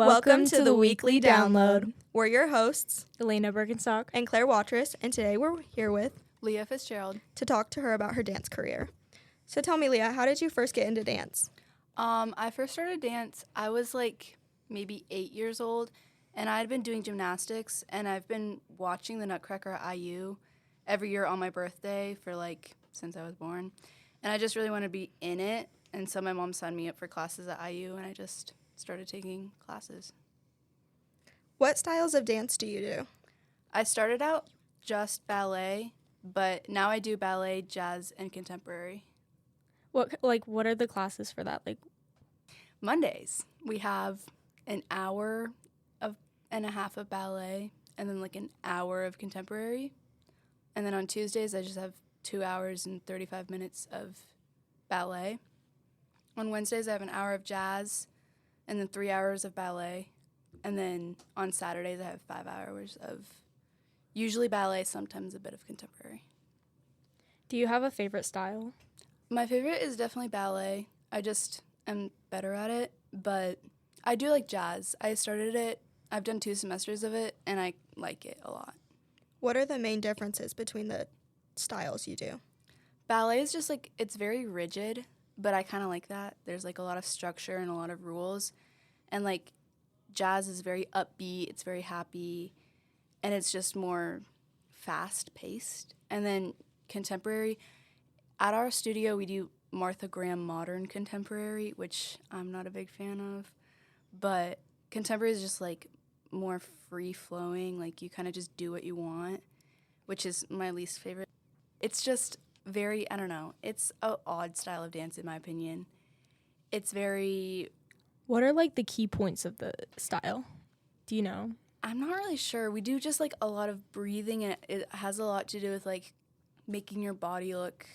Welcome to the weekly download. We're your hosts, Elena Birkenstock. and Claire Watrous, and today we're here with Leah Fitzgerald. to talk to her about her dance career. So tell me, Leah, how did you first get into dance? I first started dance, I was maybe 8 years old, and I had been doing gymnastics, and I've been watching the Nutcracker at IU every year on my birthday for since I was born. And I just really want to be in it, and so my mom signed me up for classes at IU, and I just started taking classes. What styles of dance do you do? I started out just ballet, but now I do ballet, jazz, and contemporary. What are the classes for that? Mondays, we have an hour and a half of ballet and then an hour of contemporary. And then on Tuesdays, I just have 2 hours and 35 minutes of ballet. On Wednesdays, I have an hour of jazz and then 3 hours of ballet. And then on Saturdays, I have 5 hours of usually ballet, sometimes a bit of contemporary. Do you have a favorite style? My favorite is definitely ballet. I just am better at it, but I do like jazz. I started it, I've done 2 semesters of it, and I like it a lot. What are the main differences between the styles you do? Ballet is just it's very rigid, but I kind of like that. There's a lot of structure and a lot of rules, and jazz is very upbeat, it's very happy, and it's just more fast-paced. And then contemporary, at our studio, we do Martha Graham modern contemporary, which I'm not a big fan of. But contemporary is just more free-flowing, you kind of just do what you want, which is my least favorite. It's just very, I don't know, it's an odd style of dance in my opinion. It's very... What are the key points of the style? Do you know? I'm not really sure. We do just a lot of breathing, and it has a lot to do with making your body look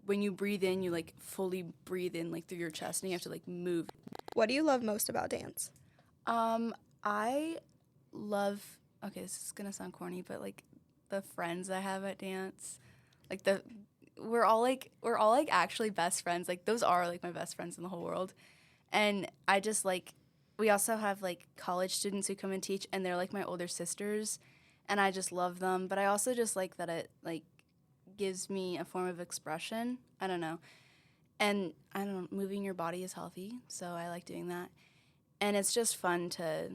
when you breathe in, you fully breathe in through your chest, and you have to move. What do you love most about dance? I love, okay, this is gonna sound corny, but the friends I have at dance, we're all actually best friends. Those are my best friends in the whole world. And I just we also have college students who come and teach, and they're my older sisters, and I just love them. But I also just like that it gives me a form of expression. I don't know. And I don't know, moving your body is healthy, so I like doing that. And it's just fun to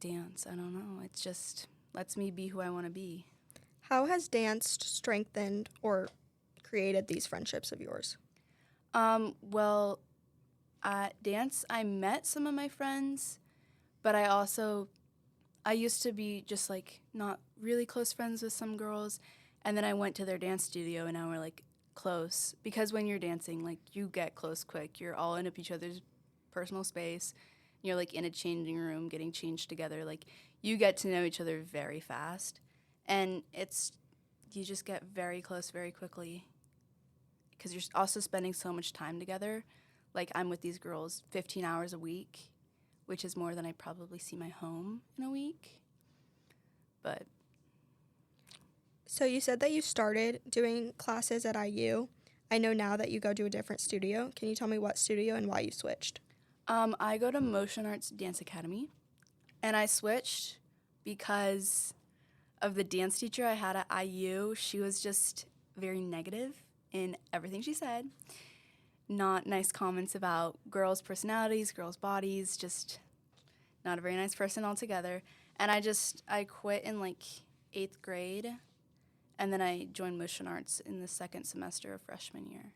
dance. I don't know. It just lets me be who I want to be. How has dance strengthened or created these friendships of yours? Well, at dance, I met some of my friends, but I used to be just not really close friends with some girls, and then I went to their dance studio, and now we're close, because when you're dancing, you get close quick. You're all in each other's personal space. You're in a changing room getting changed together. You get to know each other very fast, and you just get very close very quickly, because you're also spending so much time together. I'm with these girls 15 hours a week, which is more than I probably see my home in a week. But So you said that you started doing classes at IU. I know now that you go to a different studio. Can you tell me what studio and why you switched? I go to Motion Arts Dance Academy, and I switched because of the dance teacher I had at IU. She was just very negative in everything she said. Not nice comments about girls' personalities, girls' bodies, just not a very nice person altogether. And I quit in 8th grade, and then I joined Motion Arts in the second semester of freshman year.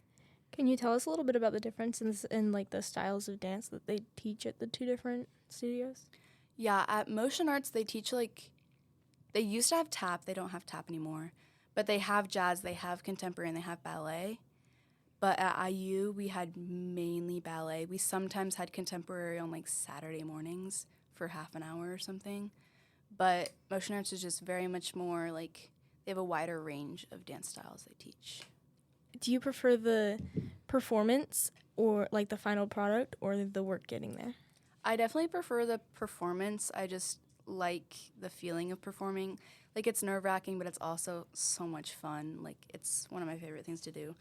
Can you tell us a little bit about the differences in the styles of dance that they teach at the 2 different studios? Yeah, at Motion Arts they teach they used to have tap, they don't have tap anymore, but they have jazz, they have contemporary, and they have ballet. But at IU, we had mainly ballet. We sometimes had contemporary on Saturday mornings for half an hour or something. But Motion Arts is just very much more they have a wider range of dance styles they teach. Do you prefer the performance or the final product or the work getting there? I definitely prefer the performance. I just like the feeling of performing. It's nerve-wracking, but it's also so much fun. It's one of my favorite things to do.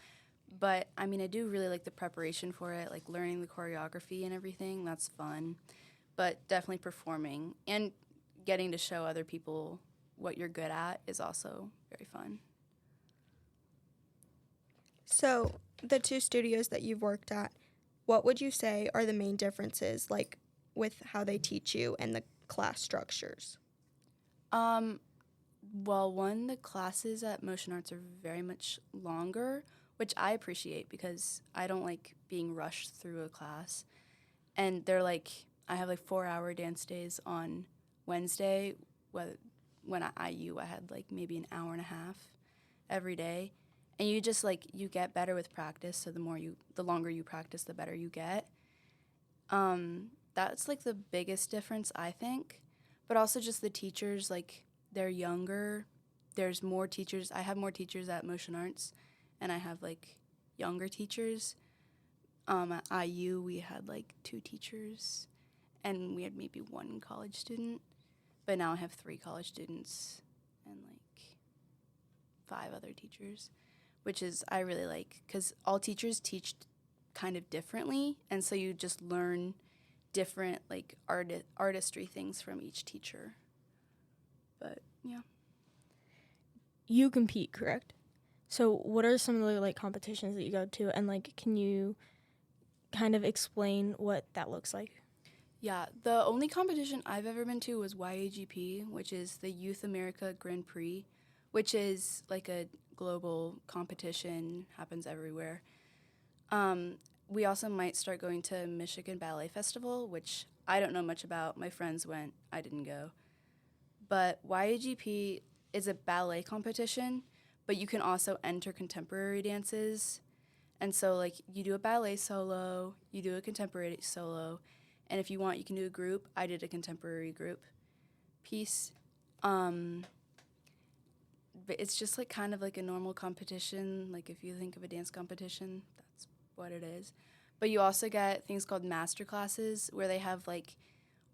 But, I do really like the preparation for it, learning the choreography and everything. That's fun. but definitely performing and getting to show other people what you're good at is also very fun. So, the two studios that you've worked at, what would you say are the main differences, like with how they teach you and the class structures? Well, one, the classes at Motion Arts are very much longer, which I appreciate because I don't like being rushed through a class. And they're like, I have like 4-hour dance days on Wednesday. When at IU, I had like maybe an hour and a half every day. And you just like, you get better with practice. So the longer you practice, the better you get. That's like the biggest difference, I think. But also just the teachers, like, they're younger. There's more teachers. I have more teachers at Motion Arts, and I have like younger teachers. At IU, we had like 2 teachers, and we had maybe 1 college student. But now I have 3 college students and like 5 other teachers, which is I really like because all teachers teach kind of differently, and so you just learn different like artistry things from each teacher. But yeah. You compete, correct? So what are some of the like competitions that you go to, and like can you kind of explain what that looks like? Yeah, the only competition I've ever been to was YAGP, which is the Youth America Grand Prix, which is like a global competition, happens everywhere. We also might start going to Michigan Ballet Festival, which I don't know much about. My friends went, I didn't go. But YAGP is a ballet competition, but you can also enter contemporary dances. And so, like, you do a ballet solo, you do a contemporary solo, and if you want, you can do a group. I did a contemporary group piece. But it's just, like, kind of like a normal competition. Like, if you think of a dance competition, that's what it is. But you also get things called master classes, where they have, like,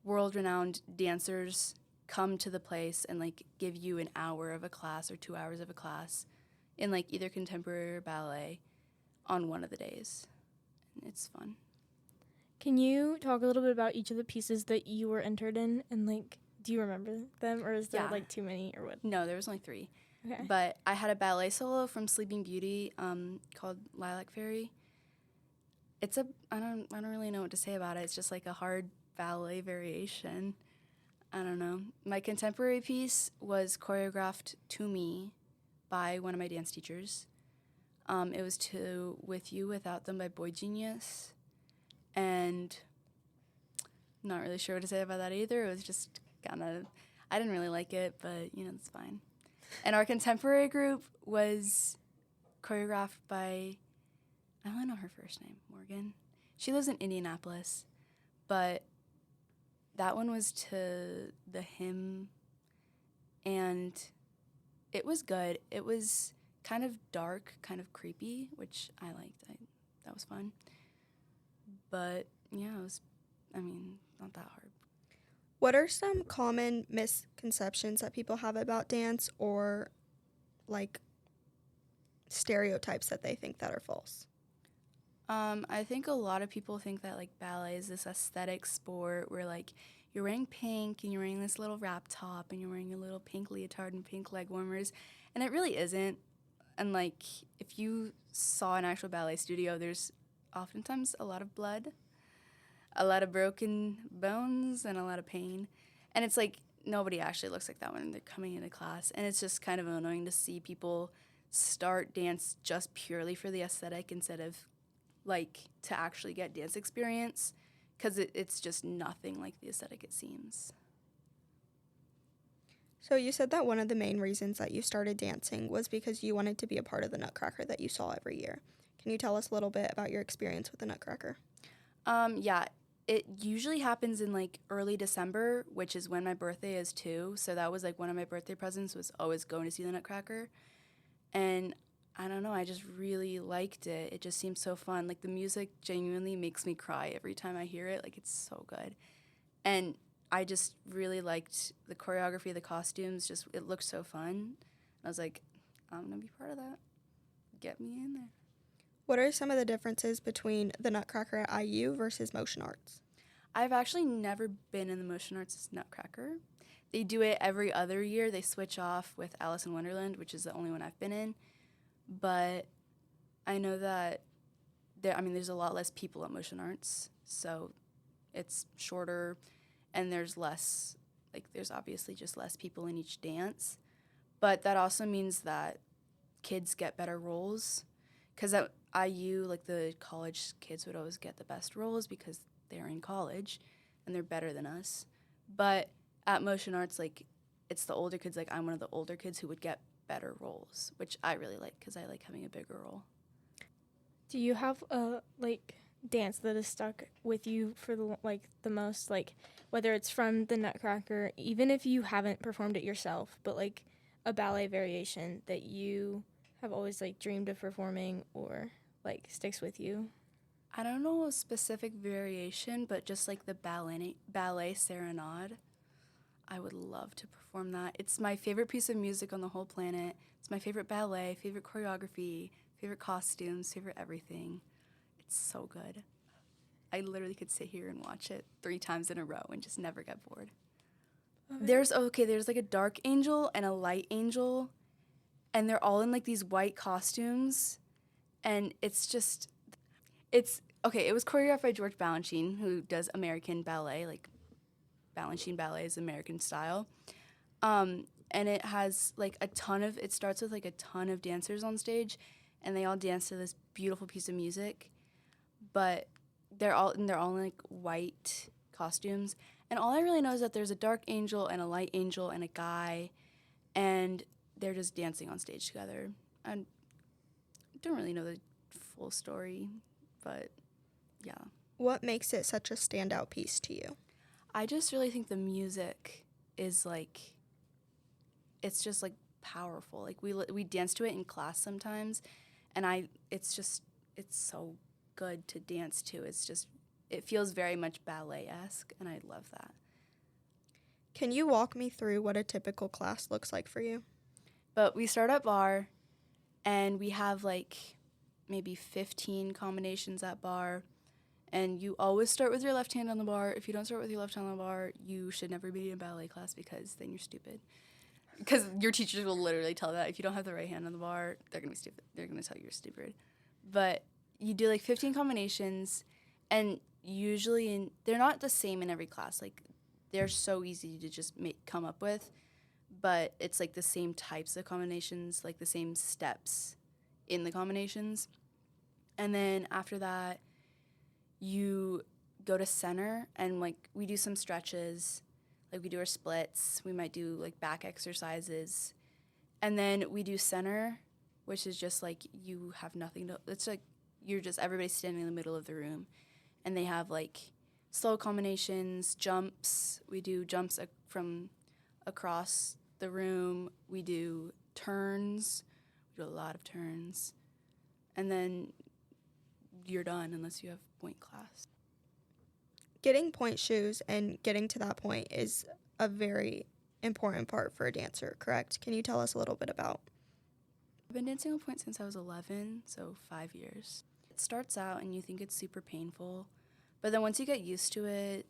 world-renowned dancers come to the place and like give you an hour of a class or 2 hours of a class in like either contemporary or ballet on one of the days. It's fun. Can you talk a little bit about each of the pieces that you were entered in, and like do you remember them, or is there like too many, or what? No, there was only 3. Okay. But I had a ballet solo from Sleeping Beauty called Lilac Fairy. It's I don't really know what to say about it. It's just like a hard ballet variation. I don't know. My contemporary piece was choreographed to me by one of my dance teachers. It was to With You, Without Them by Boy Genius. And not really sure what to say about that either. It was just kind of, I didn't really like it, but, you know, it's fine. And our contemporary group was choreographed by, I only know her first name, Morgan. She lives in Indianapolis, but that one was to the hymn, and it was good. It was kind of dark, kind of creepy, which I liked. That was fun. But, yeah, it was, not that hard. What are some common misconceptions that people have about dance, or like stereotypes that they think that are false? I think a lot of people think that like ballet is this aesthetic sport where like you're wearing pink and you're wearing this little wrap top and you're wearing a little pink leotard and pink leg warmers, and it really isn't. And like if you saw an actual ballet studio, there's oftentimes a lot of blood, a lot of broken bones, and a lot of pain. And it's like nobody actually looks like that when they're coming into class, and it's just kind of annoying to see people start dance just purely for the aesthetic instead of like to actually get dance experience, because it's just nothing like the aesthetic it seems. So you said that one of the main reasons that you started dancing was because you wanted to be a part of the Nutcracker that you saw every year. Can you tell us a little bit about your experience with the Nutcracker? Yeah, it usually happens in like early December, which is when my birthday is too. So that was like one of my birthday presents, was always going to see the Nutcracker. And I don't know, I just really liked it. It just seemed so fun. Like, the music genuinely makes me cry every time I hear it. Like, it's so good. And I just really liked the choreography, the costumes. Just, it looked so fun. I was like, I'm going to be part of that. Get me in there. What are some of the differences between the Nutcracker at IU versus Motion Arts? I've actually never been in the Motion Arts Nutcracker. They do it every other year. They switch off with Alice in Wonderland, which is the only one I've been in. But I know that there's a lot less people at Motion Arts, so it's shorter, and there's obviously just less people in each dance. But that also means that kids get better roles, because at IU, like, the college kids would always get the best roles because they're in college and they're better than us. But at Motion Arts, like, it's the older kids, like, I'm one of the older kids who would get better roles, which I really like because I like having a bigger role. Do you have a dance that has stuck with you for the most, whether it's from the Nutcracker, even if you haven't performed it yourself, but a ballet variation that you have always dreamed of performing or sticks with you? I don't know a specific variation, but just the ballet serenade. I would love to perform that. It's my favorite piece of music on the whole planet. It's my favorite ballet, favorite choreography, favorite costumes, favorite everything. It's so good. I literally could sit here and watch it 3 times in a row and just never get bored. There's a dark angel and a light angel, and they're all in these white costumes, and it was choreographed by George Balanchine, who does American ballet, Balanchine ballet is American style. And it has it starts with a ton of dancers on stage, and they all dance to this beautiful piece of music, but they're all in white costumes. And all I really know is that there's a dark angel and a light angel and a guy, and they're just dancing on stage together. I don't really know the full story, but yeah. What makes it such a standout piece to you? I just really think the music is it's just powerful. We dance to it in class sometimes, and it's so good to dance to. It feels very much ballet-esque, and I love that. Can you walk me through what a typical class looks like for you? But we start at bar, and we have maybe 15 combinations at bar. And you always start with your left hand on the bar. If you don't start with your left hand on the bar, you should never be in a ballet class because then you're stupid. Because your teachers will literally tell that. If you don't have the right hand on the bar, they're going to be stupid. They're going to tell you you're stupid. But you do 15 combinations, and usually they're not the same in every class. They're so easy to just come up with, but it's the same types of combinations, the same steps in the combinations. And then after that, you go to center, and we do some stretches, we do our splits, we might do back exercises, and then we do center, which is just you have nothing to, it's you're just, everybody's standing in the middle of the room, and they have slow combinations, jumps. We do jumps from across the room. We do turns. We do a lot of turns, and then you're done unless you have point class. Getting point shoes and getting to that point is a very important part for a dancer, correct? Can you tell us a little bit about? I've been dancing on point since I was 11, so 5 years. It starts out and you think it's super painful, but then once you get used to it,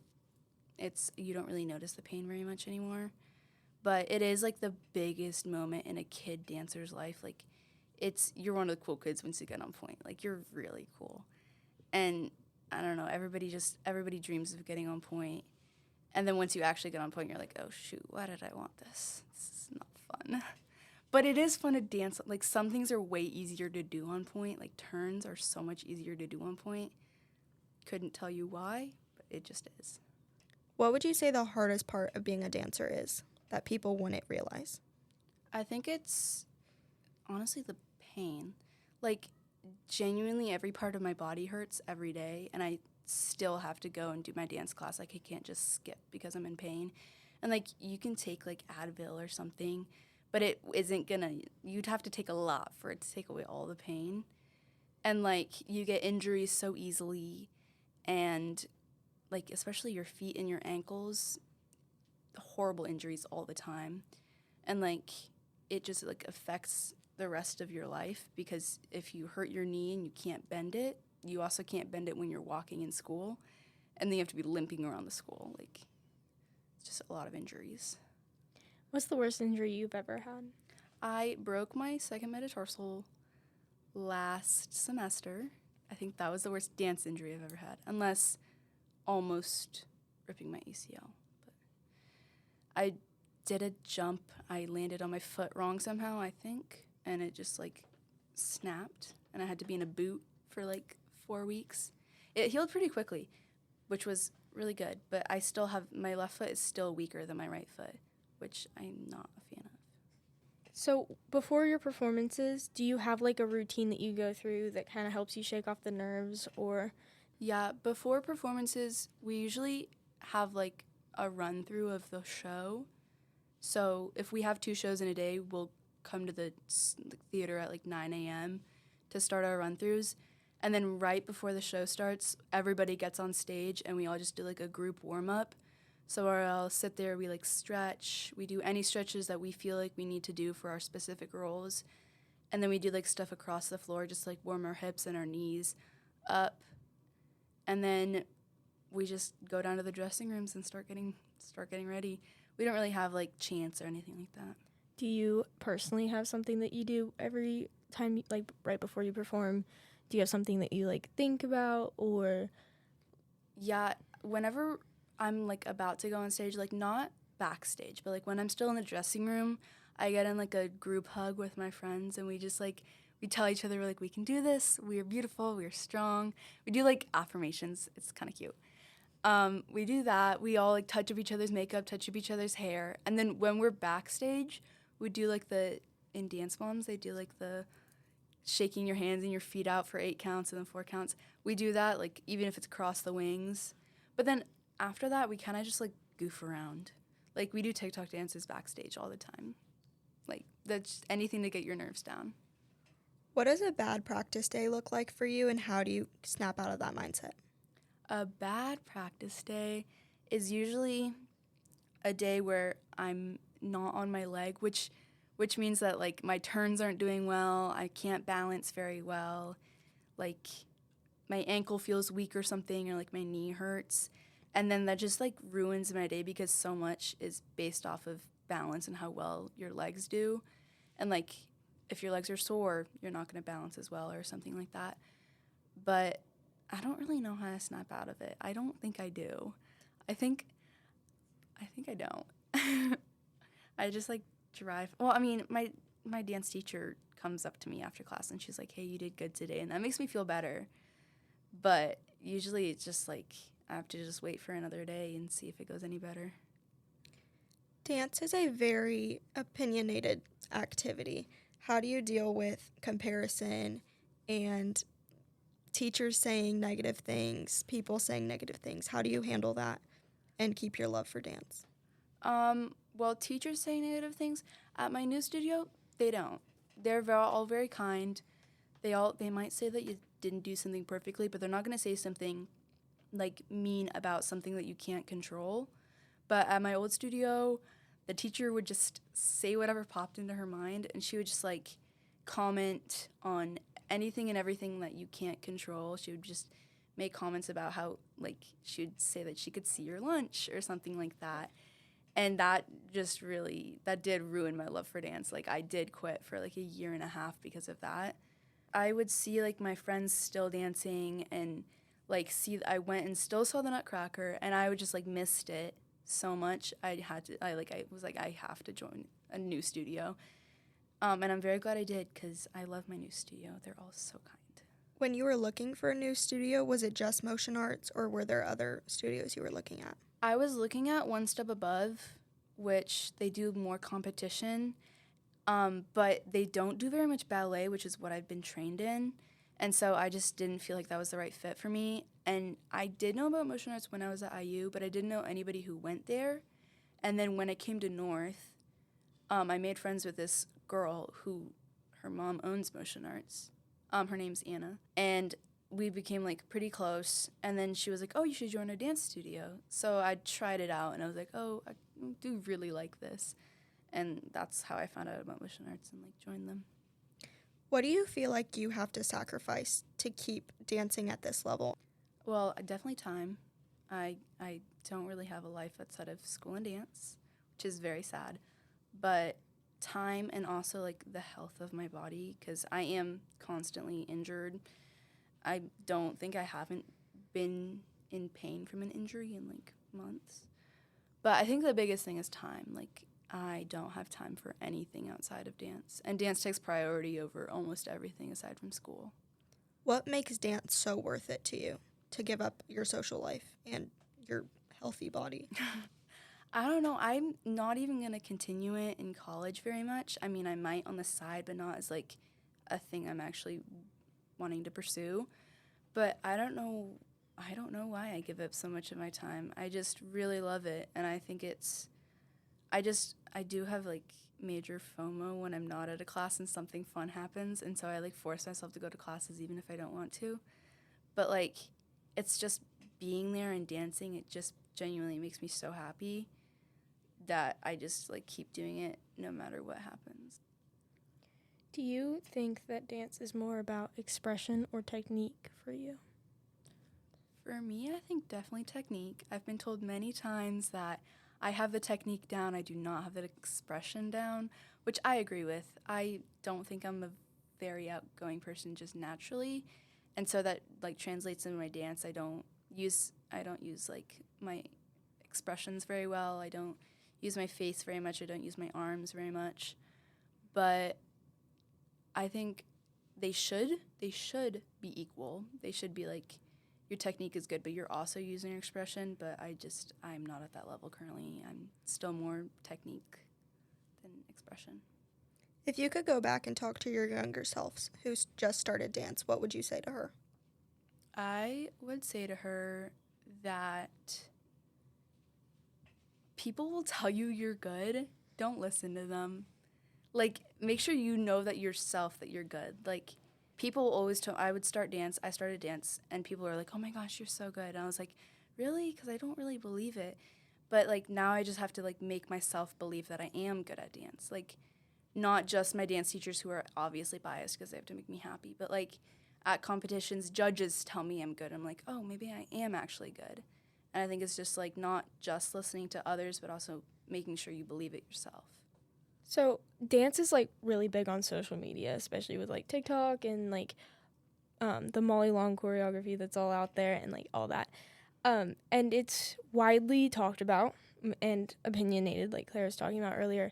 you don't really notice the pain very much anymore. But it is the biggest moment in a kid dancer's life. You're one of the cool kids once you get on point. You're really cool. And I don't know, everybody dreams of getting on point. And then once you actually get on point, you're oh shoot, why did I want this? This is not fun. But it is fun to dance. Some things are way easier to do on point. Turns are so much easier to do on point. Couldn't tell you why, but it just is. What would you say the hardest part of being a dancer is that people wouldn't realize? I think it's honestly the pain. Genuinely every part of my body hurts every day, and I still have to go and do my dance class. I can't just skip because I'm in pain. And you can take Advil or something, but it isn't gonna, you'd have to take a lot for it to take away all the pain. And you get injuries so easily, and especially your feet and your ankles, horrible injuries all the time. And it just affects the rest of your life, because if you hurt your knee and you can't bend it, you also can't bend it when you're walking in school. and then you have to be limping around the school. Like, it's just a lot of injuries. What's the worst injury you've ever had? I broke my second metatarsal last semester. I think that was the worst dance injury I've ever had, unless almost ripping my ACL. But I did a jump. I landed on my foot wrong somehow, I think, and it just like snapped, and I had to be in a boot for like 4 weeks. It healed pretty quickly, which was really good, but I still have, my left foot is still weaker than my right foot, which I'm not a fan of. So before your performances, do you have like a routine that you go through that kind of helps you shake off the nerves, or? Yeah, before performances, we usually have like a run through of the show. So if we have 2 shows in a day, we'll come to the theater at like 9 a.m. to start our run throughs. And then right before the show starts, everybody gets on stage and we all just do like a group warm up. So I'll sit there, we like stretch, we do any stretches that we feel like we need to do for our specific roles. And then we do like stuff across the floor, just like warm our hips and our knees up. And then we just go down to the dressing rooms and start getting ready. We don't really have like chants or anything like that. Do you personally have something that you do every time, like right before you perform? Do you have something that you like think about, or? Yeah, whenever I'm like about to go on stage, like not backstage, but like when I'm still in the dressing room, I get in like a group hug with my friends and we just like, we tell each other, we're like, we can do this, we are beautiful, we are strong. We do like affirmations, it's kind of cute. We do that, we all like touch up each other's makeup, touch up each other's hair, and then when we're backstage, we do like in Dance Moms, they do like the shaking your hands and your feet out for 8 counts and then 4 counts. We do that like even if it's across the wings. But then after that, we kind of just like goof around. Like we do TikTok dances backstage all the time. Like that's anything to get your nerves down. What does a bad practice day look like for you, and how do you snap out of that mindset? A bad practice day is usually a day where I'm not on my leg, which means that like my turns aren't doing well, I can't balance very well, like my ankle feels weak or something, or like my knee hurts. And then that just like ruins my day because so much is based off of balance and how well your legs do. And like if your legs are sore, you're not going to balance as well or something like that. But I don't really know how to snap out of it. I don't think I do. I think I don't. I just like drive. Well, I mean, my dance teacher comes up to me after class and she's like, "Hey, you did good today." And that makes me feel better. But usually it's just like I have to just wait for another day and see if it goes any better. Dance is a very opinionated activity. How do you deal with comparison and teachers saying negative things, people saying negative things? How do you handle that and keep your love for dance? Well, teachers say negative things. At my new studio, they don't. They're all very kind. They might say that you didn't do something perfectly, but they're not going to say something like mean about something that you can't control. But at my old studio, the teacher would just say whatever popped into her mind, and she would just like comment on anything and everything that you can't control. She would just make comments about how like she would say that she could see your lunch or something like that. And that did ruin my love for dance. Like I did quit for like a year and a half because of that. I would see like my friends still dancing and like I went and still saw the Nutcracker, and I would just like missed it so much. I was like, I have to join a new studio. And I'm very glad I did because I love my new studio. They're all so kind. When you were looking for a new studio, was it just Motion Arts, or were there other studios you were looking at? I was looking at One Step Above, which they do more competition, but they don't do very much ballet, which is what I've been trained in. And so I just didn't feel like that was the right fit for me. And I did know about Motion Arts when I was at IU, but I didn't know anybody who went there. And then when I came to North, I made friends with this girl who, her mom owns Motion Arts. Her name's Anna. And we became like pretty close. And then she was like, "Oh, you should join a dance studio." So I tried it out and I was like, "Oh, I do really like this." And that's how I found out about Motion Arts and like joined them. What do you feel like you have to sacrifice to keep dancing at this level? Well, definitely time. I don't really have a life outside of school and dance, which is very sad. But time and also like the health of my body, because I am constantly injured. I don't think I haven't been in pain from an injury in like months. But I think the biggest thing is time. Like, I don't have time for anything outside of dance. And dance takes priority over almost everything aside from school. What makes dance so worth it to you to give up your social life and your healthy body? I don't know. I'm not even going to continue it in college very much. I mean, I might on the side, but not as like a thing I'm actually wanting to pursue. But I don't know why I give up so much of my time. I just really love it, and I think I do have like major FOMO when I'm not at a class and something fun happens, and so I like force myself to go to classes even if I don't want to. But like, it's just being there and dancing, it just genuinely makes me so happy that I just like keep doing it no matter what happens. Do you think that dance is more about expression or technique for you? For me, I think definitely technique. I've been told many times that I have the technique down, I do not have the expression down, which I agree with. I don't think I'm a very outgoing person just naturally, and so that like translates into my dance. I don't use like my expressions very well. I don't use my face very much. I don't use my arms very much. But I think they should be equal. They should be like, your technique is good, but you're also using your expression. But I'm not at that level currently. I'm still more technique than expression. If you could go back and talk to your younger selves who's just started dance, what would you say to her? I would say to her that people will tell you you're good. Don't listen to them. Like, make sure you know that yourself that you're good. Like, people always tell, I started dance, and people are like, oh my gosh, you're so good. And I was like, really? Because I don't really believe it. But, like, now I just have to, like, make myself believe that I am good at dance. Like, not just my dance teachers who are obviously biased because they have to make me happy, but, like, at competitions, judges tell me I'm good. I'm like, oh, maybe I am actually good. And I think it's just, like, not just listening to others, but also making sure you believe it yourself. So dance is like really big on social media, especially with like TikTok and like the Molly Long choreography that's all out there and like all that. And it's widely talked about and opinionated, like Claire was talking about earlier.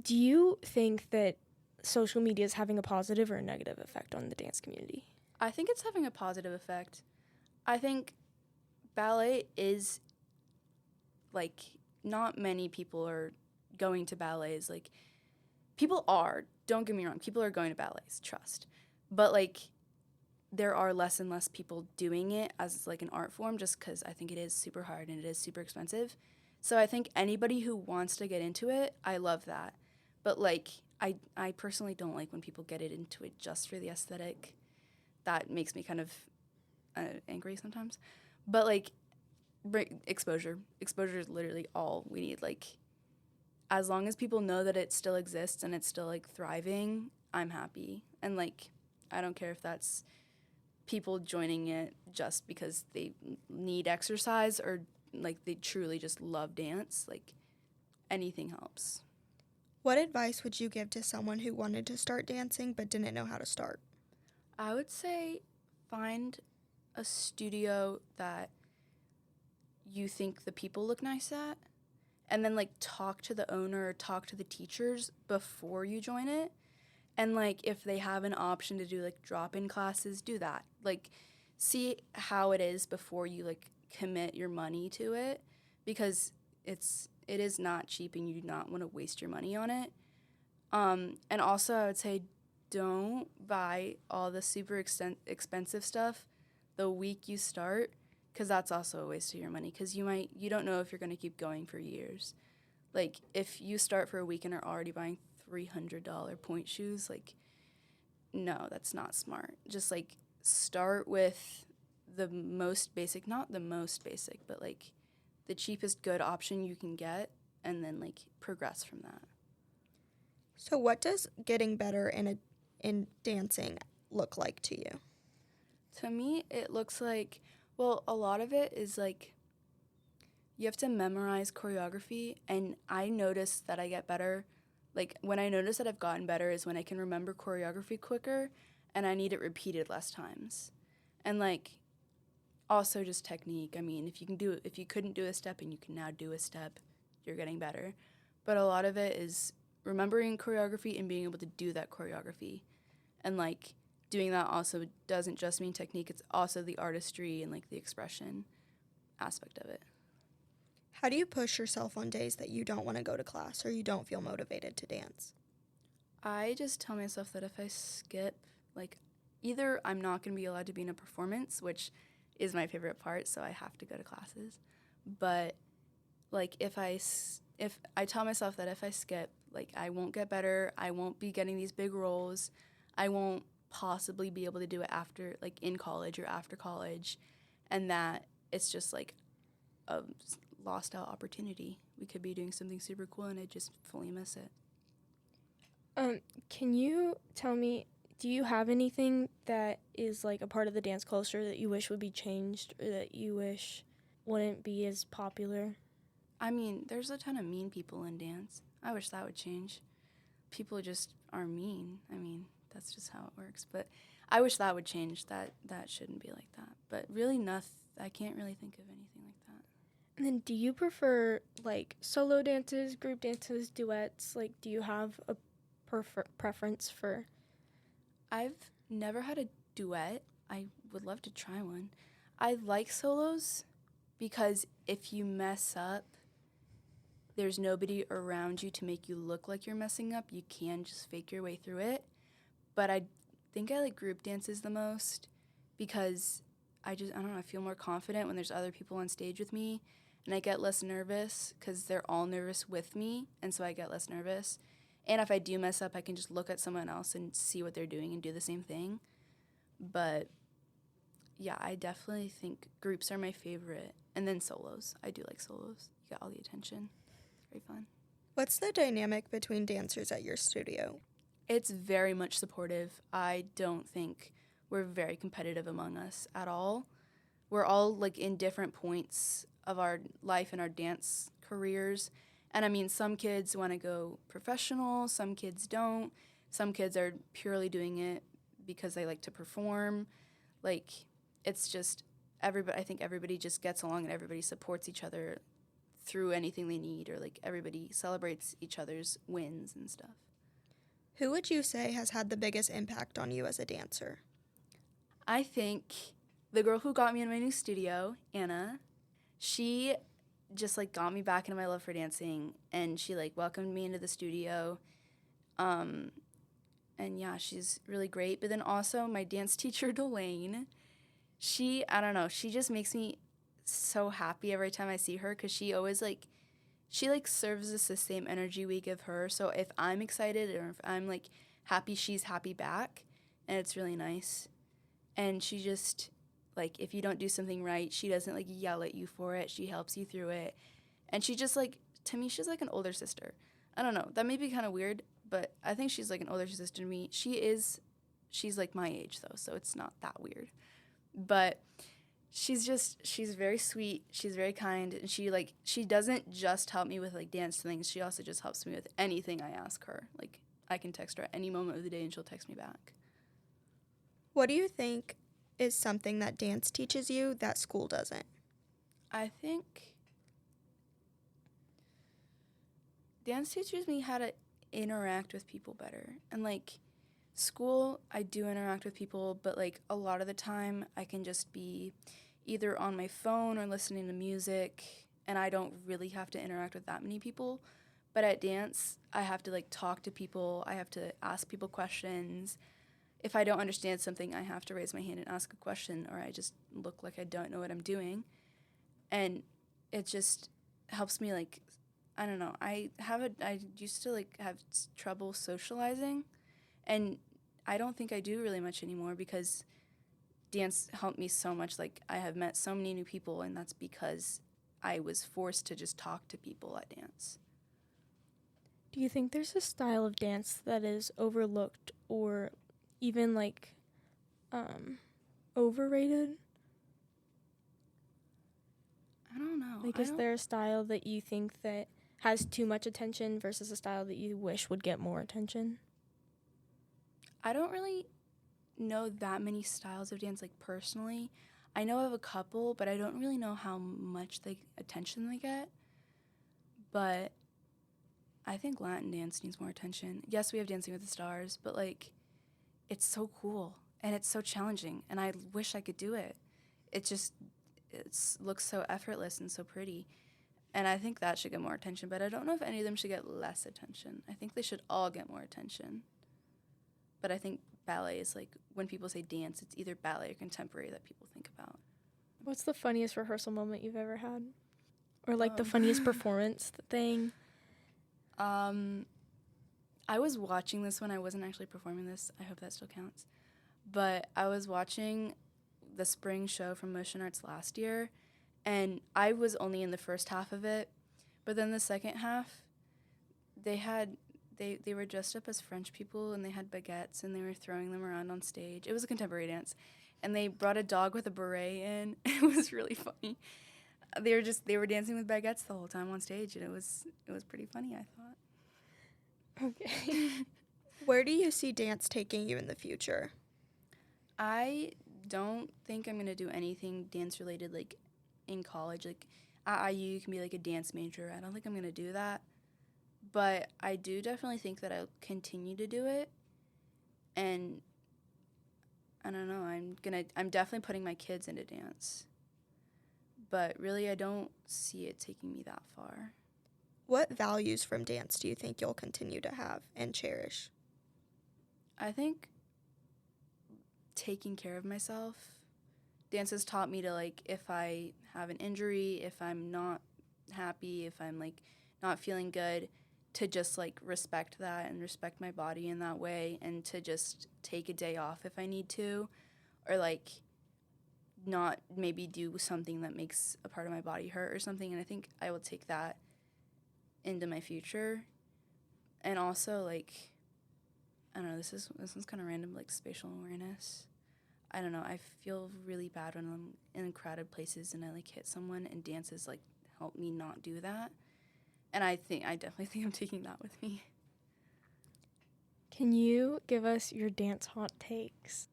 Do you think that social media is having a positive or a negative effect on the dance community? I think it's having a positive effect. I think ballet is, like, not many people are going to ballets. Like, people are, don't get me wrong, people are going to ballets, trust. But, like, there are less and less people doing it as, like, an art form just because I think it is super hard and it is super expensive. So I think anybody who wants to get into it, I love that. But, like, I personally don't like when people get into it just for the aesthetic. That makes me kind of angry sometimes. But, like, exposure. Exposure is literally all we need. Like, as long as people know that it still exists and it's still, like, thriving, I'm happy. And, like, I don't care if that's people joining it just because they need exercise or, like, they truly just love dance. Like, anything helps. What advice would you give to someone who wanted to start dancing but didn't know how to start? I would say find a studio that you think the people look nice at, and then, like, talk to the owner or talk to the teachers before you join it. And, like, if they have an option to do, like, drop-in classes, do that. Like, see how it is before you, like, commit your money to it, because it is not cheap and you do not want to waste your money on it. And also I would say don't buy all the super expensive stuff the week you start, because that's also a waste of your money, because you don't know if you're going to keep going for years. Like, if you start for a week and are already buying $300 point shoes, like, no, that's not smart. Just, like, start with the most basic, not the most basic, but, like, the cheapest good option you can get, and then, like, progress from that. So what does getting better in dancing look like to you? To me, it looks like, well, a lot of it is, like, you have to memorize choreography, and I noticed that I get better. Like, when I notice that I've gotten better is when I can remember choreography quicker and I need it repeated less times. And, like, also just technique. I mean, if you couldn't do a step and you can now do a step, you're getting better. But a lot of it is remembering choreography and being able to do that choreography. And, like, doing that also doesn't just mean technique, it's also the artistry and, like, the expression aspect of it. How do you push yourself on days that you don't want to go to class or you don't feel motivated to dance? I just tell myself that if I skip, like, either I'm not going to be allowed to be in a performance, which is my favorite part, so I have to go to classes. But, like, if I tell myself that if I skip, like, I won't get better, I won't be getting these big roles, I won't possibly be able to do it after, like, in college or after college, and that it's just, like, a lost out opportunity. We could be doing something super cool and I just fully miss it. Can you tell me, do you have anything that is like a part of the dance culture that you wish would be changed or that you wish wouldn't be as popular? I mean, there's a ton of mean people in dance. I wish that would change. People just are mean. I mean, that's just how it works. But I wish that would change. That shouldn't be like that. But really, I can't really think of anything like that. And then do you prefer like solo dances, group dances, duets? Like, do you have a preference for? I've never had a duet. I would love to try one. I like solos because if you mess up, there's nobody around you to make you look like you're messing up. You can just fake your way through it. But I think I like group dances the most because I don't know, I feel more confident when there's other people on stage with me, and I get less nervous because they're all nervous with me, and so I get less nervous. And if I do mess up, I can just look at someone else and see what they're doing and do the same thing. But yeah, I definitely think groups are my favorite. And then solos. I do like solos. You get all the attention. It's very fun. What's the dynamic between dancers at your studio? It's very much supportive. I don't think we're very competitive among us at all. We're all like in different points of our life and our dance careers. And I mean, some kids want to go professional, some kids don't. Some kids are purely doing it because they like to perform. Like, it's just everybody. I think everybody just gets along and everybody supports each other through anything they need, or like everybody celebrates each other's wins and stuff. Who would you say has had the biggest impact on you as a dancer? I think the girl who got me in my new studio, Anna, she just like got me back into my love for dancing, and she like welcomed me into the studio. And yeah, she's really great. But then also my dance teacher, Delane, I don't know, she just makes me so happy every time I see her because she always she serves us the same energy we give her. So if I'm excited or if I'm like happy, she's happy back, and it's really nice. And she just like, if you don't do something right, she doesn't like yell at you for it. She helps you through it. And she just like, to me, she's like an older sister. I don't know. That may be kind of weird, but I think she's like an older sister to me. She's like my age though, so it's not that weird. But she's very sweet. She's very kind. And she doesn't just help me with like dance things. She also just helps me with anything I ask her. Like, I can text her at any moment of the day and she'll text me back. What do you think is something that dance teaches you that school doesn't? I think dance teaches me how to interact with people better. And like school, I do interact with people, but like a lot of the time I can just be either on my phone or listening to music, and I don't really have to interact with that many people. But at dance, I have to like talk to people. I have to ask people questions. If I don't understand something, I have to raise my hand and ask a question, or I just look like I don't know what I'm doing. And it just helps me, like, I don't know. I used to, like, have trouble socializing, and I don't think I do really much anymore because dance helped me so much. Like, I have met so many new people, and that's because I was forced to just talk to people at dance. Do you think there's a style of dance that is overlooked or even like overrated? I don't know. Like, is there a style that you think that has too much attention versus a style that you wish would get more attention? I don't really know that many styles of dance, like, personally. I know of a couple, but I don't really know how much attention they get. But I think Latin dance needs more attention. Yes, we have Dancing with the Stars, but, like, it's so cool and it's so challenging, and I wish I could do it. It looks so effortless and so pretty, and I think that should get more attention, but I don't know if any of them should get less attention. I think they should all get more attention. But I think ballet is, like, when people say dance, it's either ballet or contemporary that people think about. What's the funniest rehearsal moment you've ever had? Or, like, the funniest performance thing? I was watching this when I wasn't actually performing this. I hope that still counts. But I was watching the spring show from Motion Arts last year, and I was only in the first half of it. But then the second half, they were dressed up as French people, and they had baguettes, and they were throwing them around on stage. It was a contemporary dance. And they brought a dog with a beret in. It was really funny. They were dancing with baguettes the whole time on stage, and it was pretty funny, I thought. Okay. Where do you see dance taking you in the future? I don't think I'm going to do anything dance-related, like, in college. Like, at IU, you can be, like, a dance major. I don't think I'm going to do that. But I do definitely think that I'll continue to do it. And I don't know, I'm definitely putting my kids into dance. But really, I don't see it taking me that far. What values from dance do you think you'll continue to have and cherish? I think taking care of myself. Dance has taught me to, like, if I have an injury, if I'm not happy, if I'm, like, not feeling good, to just, like, respect that and respect my body in that way, and to just take a day off if I need to, or, like, not maybe do something that makes a part of my body hurt or something. And I think I will take that into my future. And also, like, I don't know, this one's kind of random, like, spatial awareness. I don't know, I feel really bad when I'm in crowded places and I, like, hit someone, and dances, like, help me not do that. And I definitely think I'm taking that with me. Can you give us your dance hot takes?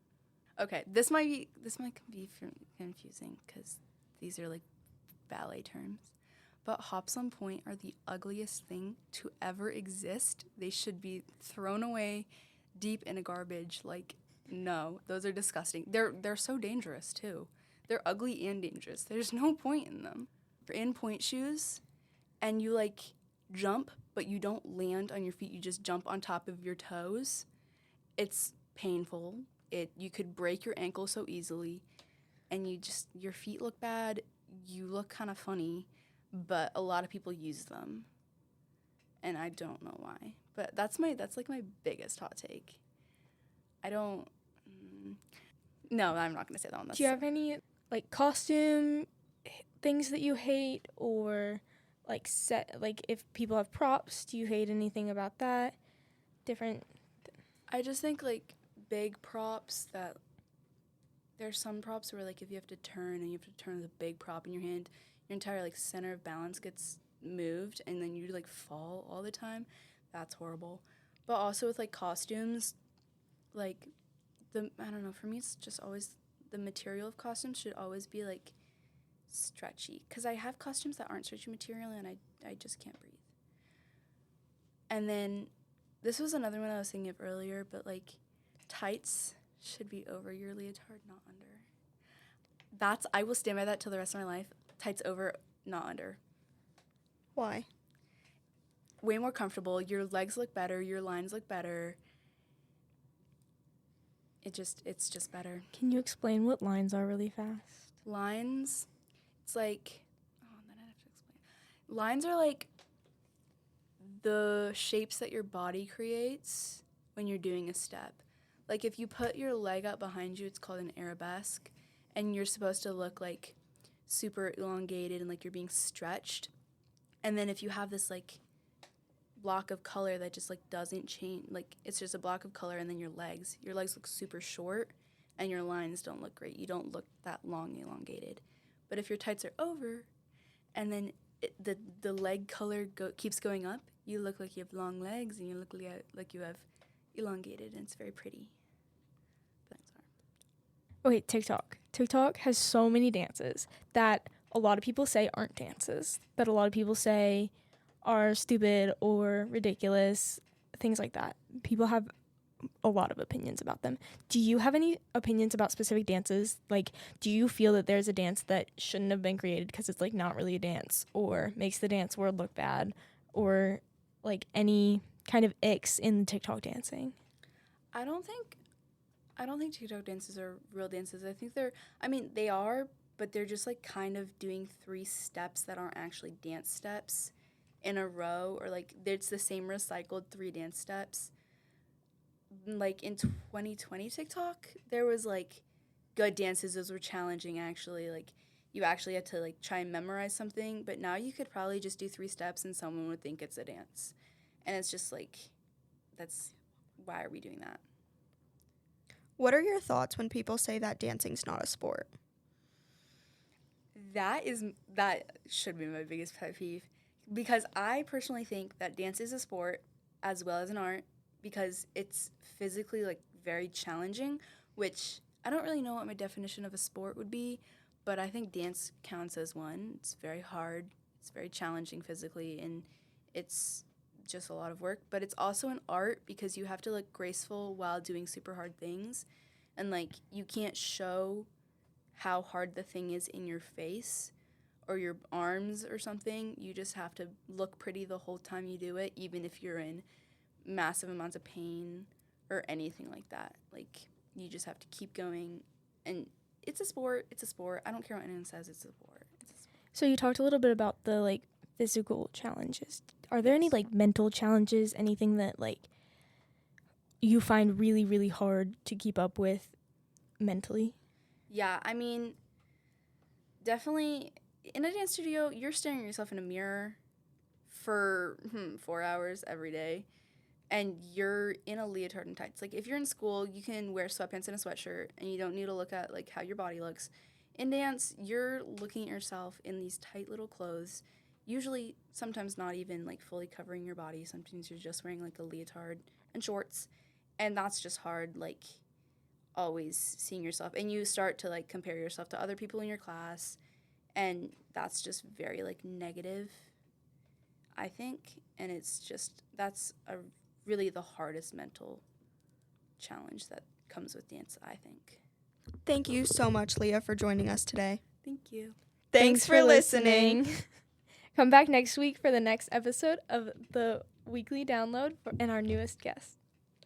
Okay, this might be confusing because these are, like, ballet terms. But hops on point are the ugliest thing to ever exist. They should be thrown away deep in a garbage. Like, no, those are disgusting. They're so dangerous too. They're ugly and dangerous. There's no point in them. You're in point shoes and you, like, jump, but you don't land on your feet. You just jump on top of your toes. It's painful. You could break your ankle so easily, and your feet look bad. You look kind of funny, but a lot of people use them, and I don't know why. But that's like my biggest hot take. I don't. No, I'm not gonna say that one. Do you have any, like, costume things that you hate, or, like, if people have props, do you hate anything about that? I just think, like, big props that there's some props where, like, if you have to turn and you have to turn with a big prop in your hand, your entire, like, center of balance gets moved and then you, like, fall all the time. That's horrible. But also with, like, costumes, like, I don't know, for me it's just always the material of costumes should always be, like, stretchy, because I have costumes that aren't stretchy material and I just can't breathe. And then this was another one I was thinking of earlier, but, like, tights should be over your leotard, not under. I will stand by that till the rest of my life. Tights over, not under. Why? Way more comfortable. Your legs look better. Your lines look better. It's just better. Can you explain what lines are really fast? Lines, it's like, then I have to explain. Lines are like the shapes that your body creates when you're doing a step. Like, if you put your leg up behind you, it's called an arabesque, and you're supposed to look, like, super elongated and like you're being stretched. And then if you have this, like, block of color that just, like, doesn't change, like, it's just a block of color, and then your legs look super short and your lines don't look great. You don't look that long elongated. But if your tights are over and then the leg color keeps going up, you look like you have long legs, and you look like you have elongated, and it's very pretty. That's hard. Oh, wait, TikTok. TikTok has so many dances that a lot of people say aren't dances, that a lot of people say are stupid or ridiculous, things like that. People have a lot of opinions about them. Do you have any opinions about specific dances? Like, do you feel that there's a dance that shouldn't have been created because it's like not really a dance, or makes the dance world look bad, or like any kind of icks in TikTok dancing? I don't think TikTok dances are real dances. I think they are, but they're just like kind of doing 3 steps that aren't actually dance steps in a row, or like it's the same recycled 3 dance steps. Like in 2020 TikTok, there was like good dances. Those were challenging, actually. Like you actually had to like try and memorize something, but now you could probably just do 3 steps and someone would think it's a dance. And it's just like, why are we doing that? What are your thoughts when people say that dancing's not a sport? That should be my biggest pet peeve, because I personally think that dance is a sport as well as an art, because it's physically like very challenging, which I don't really know what my definition of a sport would be, but I think dance counts as one. It's very hard, it's very challenging physically, and it's just a lot of work, but it's also an art because you have to look graceful while doing super hard things, and like you can't show how hard the thing is in your face or your arms or something. You just have to look pretty the whole time you do it, even if you're in massive amounts of pain or anything like that. Like you just have to keep going, and it's a sport. I don't care what anyone says, it's a sport. So you talked a little bit about the like physical challenges. Are there any like mental challenges, anything that like you find really, really hard to keep up with mentally? Yeah, I mean, definitely in a dance studio, you're staring at yourself in a mirror for 4 hours every day, and you're in a leotard and tights. Like if you're in school, you can wear sweatpants and a sweatshirt, and you don't need to look at like how your body looks. In dance, you're looking at yourself in these tight little clothes, usually sometimes not even like fully covering your body. Sometimes you're just wearing like a leotard and shorts, and that's just hard, like always seeing yourself, and you start to like compare yourself to other people in your class, and that's just very like negative, I think, and that's really the hardest mental challenge that comes with dance, I think. Thank you so much, Leah, for joining us today. Thank you. Thanks for listening. Come back next week for the next episode of the weekly download and our newest guest.